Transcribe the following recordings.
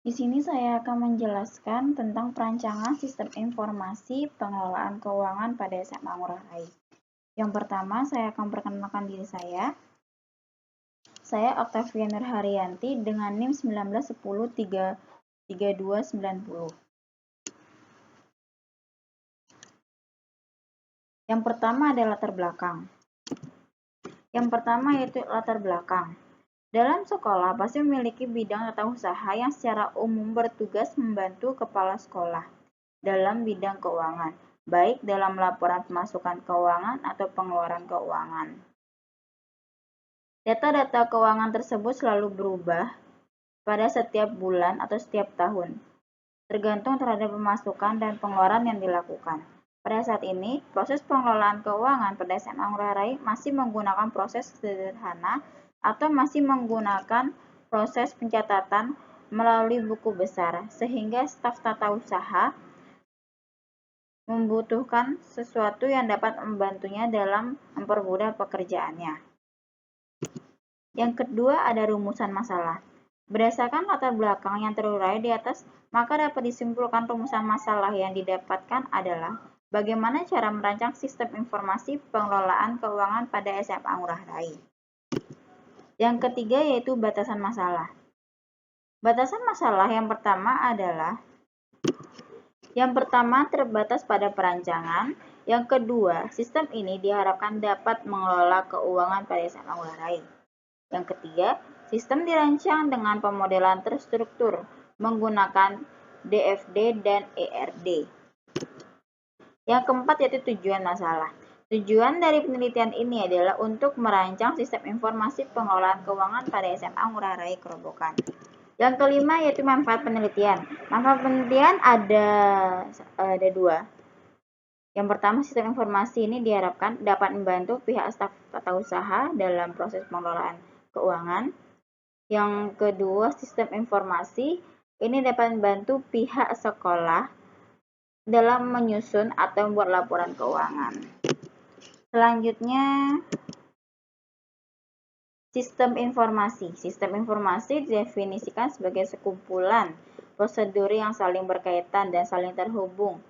Di sini saya akan menjelaskan tentang perancangan sistem informasi pengelolaan keuangan pada SMA Ngurah Rai. Yang pertama, saya akan perkenalkan diri saya. Saya Octavia Nurharyanti dengan NIM 19103290. Yang pertama adalah latar belakang. Yang pertama yaitu latar belakang. Dalam sekolah pasti memiliki bidang tata usaha yang secara umum bertugas membantu kepala sekolah dalam bidang keuangan, baik dalam laporan pemasukan keuangan atau pengeluaran keuangan. Data-data keuangan tersebut selalu berubah pada setiap bulan atau setiap tahun, tergantung terhadap pemasukan dan pengeluaran yang dilakukan. Pada saat ini, proses pengelolaan keuangan pada SMA Ngurah Rai masih menggunakan proses sederhana atau masih menggunakan proses pencatatan melalui buku besar, sehingga staf tata usaha membutuhkan sesuatu yang dapat membantunya dalam mempermudah pekerjaannya. Yang kedua ada rumusan masalah. Berdasarkan latar belakang yang terurai di atas, maka dapat disimpulkan rumusan masalah yang didapatkan adalah bagaimana cara merancang sistem informasi pengelolaan keuangan pada SMA Ngurah Rai. Yang ketiga yaitu batasan masalah. Batasan masalah yang pertama adalah terbatas pada perancangan. Yang kedua, sistem ini diharapkan dapat mengelola keuangan pada SMA Ngurah Rai. Yang ketiga, sistem dirancang dengan pemodelan terstruktur menggunakan DFD dan ERD. Yang keempat yaitu tujuan masalah. Tujuan dari penelitian ini adalah untuk merancang sistem informasi pengelolaan keuangan pada SMA Ngurah Rai Kerobokan. Yang kelima yaitu manfaat penelitian. Manfaat penelitian ada dua. Yang pertama, sistem informasi ini diharapkan dapat membantu pihak staf tata usaha dalam proses pengelolaan keuangan. Yang kedua, sistem informasi ini dapat membantu pihak sekolah dalam menyusun atau membuat laporan keuangan. Selanjutnya, sistem informasi. Sistem informasi didefinisikan sebagai sekumpulan prosedur yang saling berkaitan dan saling terhubung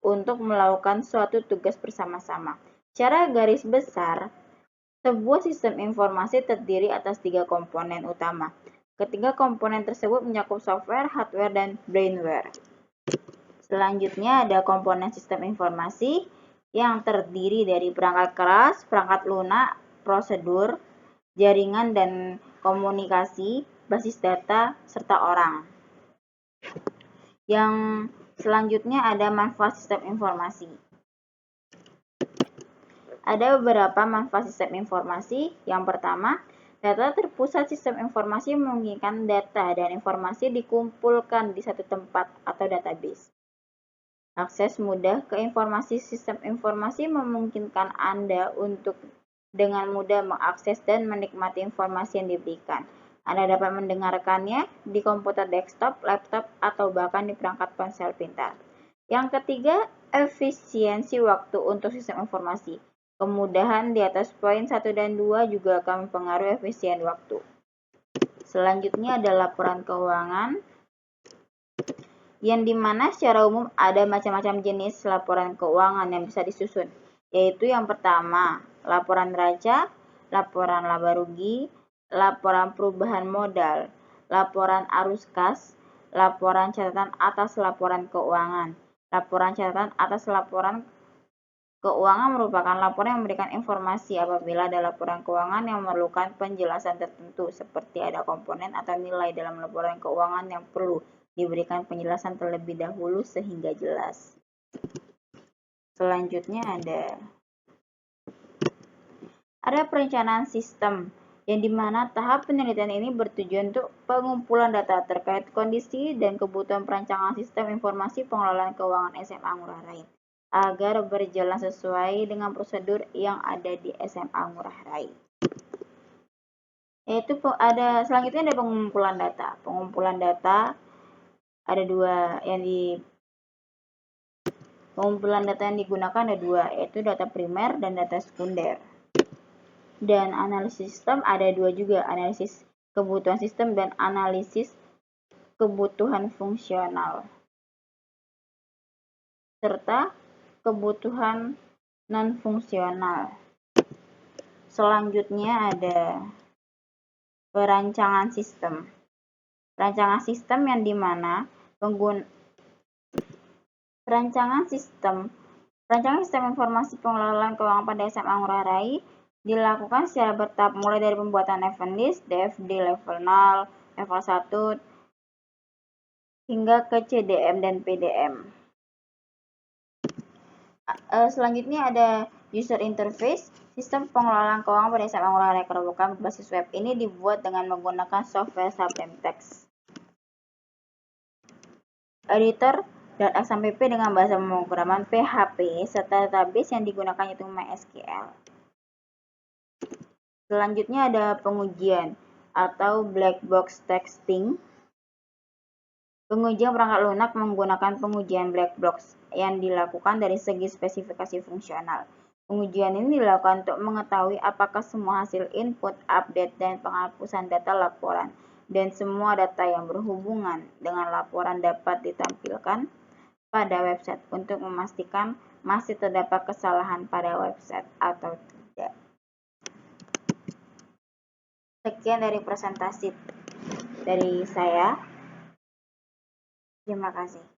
untuk melakukan suatu tugas bersama-sama. Secara garis besar, sebuah sistem informasi terdiri atas 3 komponen utama. Ketiga komponen tersebut mencakup software, hardware, dan brainware. Selanjutnya ada komponen sistem informasi yang terdiri dari perangkat keras, perangkat lunak, prosedur, jaringan dan komunikasi, basis data, serta orang. Yang selanjutnya ada manfaat sistem informasi. Ada beberapa manfaat sistem informasi. Yang pertama, data terpusat sistem informasi memungkinkan data dan informasi dikumpulkan di satu tempat atau database. Akses mudah ke informasi sistem informasi memungkinkan Anda untuk dengan mudah mengakses dan menikmati informasi yang diberikan. Anda dapat mendengarkannya di komputer desktop, laptop, atau bahkan di perangkat ponsel pintar. Yang ketiga, efisiensi waktu untuk sistem informasi. Kemudahan di atas poin 1 dan 2 juga akan mempengaruhi efisien waktu. Selanjutnya ada laporan keuangan, yang dimana secara umum ada macam-macam jenis laporan keuangan yang bisa disusun, yaitu yang pertama, laporan neraca, laporan laba rugi, laporan perubahan modal, laporan arus kas, laporan catatan atas laporan keuangan. Laporan catatan atas laporan keuangan merupakan laporan yang memberikan informasi apabila ada laporan keuangan yang memerlukan penjelasan tertentu, seperti ada komponen atau nilai dalam laporan keuangan yang perlu diberikan penjelasan terlebih dahulu sehingga jelas. Selanjutnya ada perencanaan sistem, yang dimana tahap penelitian ini bertujuan untuk pengumpulan data terkait kondisi dan kebutuhan perancangan sistem informasi pengelolaan keuangan SMA Ngurah Rai agar berjalan sesuai dengan prosedur yang ada di SMA Ngurah Rai. Selanjutnya ada pengumpulan data. Pengumpulan data ada dua, pengumpulan data yang digunakan ada dua, yaitu data primer dan data sekunder. Dan analisis sistem ada dua juga, analisis kebutuhan sistem dan analisis kebutuhan fungsional, serta kebutuhan non-fungsional. Selanjutnya ada perancangan sistem. Perancangan sistem yang dimana perancangan sistem informasi pengelolaan keuangan pada SMA Ngurah Rai dilakukan secara bertahap mulai dari pembuatan Advanced, DFD level 0, level 1, hingga ke CDM dan PDM. Selanjutnya ada user interface. Sistem pengelolaan keuangan pada SMA Ngurah Rai Kerobokan berbasis web ini dibuat dengan menggunakan software Subtemtext, editor dan XMPP dengan bahasa pemrograman PHP, serta database yang digunakan yaitu MySQL. Selanjutnya ada pengujian atau black box testing. Pengujian perangkat lunak menggunakan pengujian black box yang dilakukan dari segi spesifikasi fungsional. Pengujian ini dilakukan untuk mengetahui apakah semua hasil input, update, dan penghapusan data laporan dan semua data yang berhubungan dengan laporan dapat ditampilkan pada website untuk memastikan masih terdapat kesalahan pada website atau tidak. Sekian dari presentasi dari saya. Terima kasih.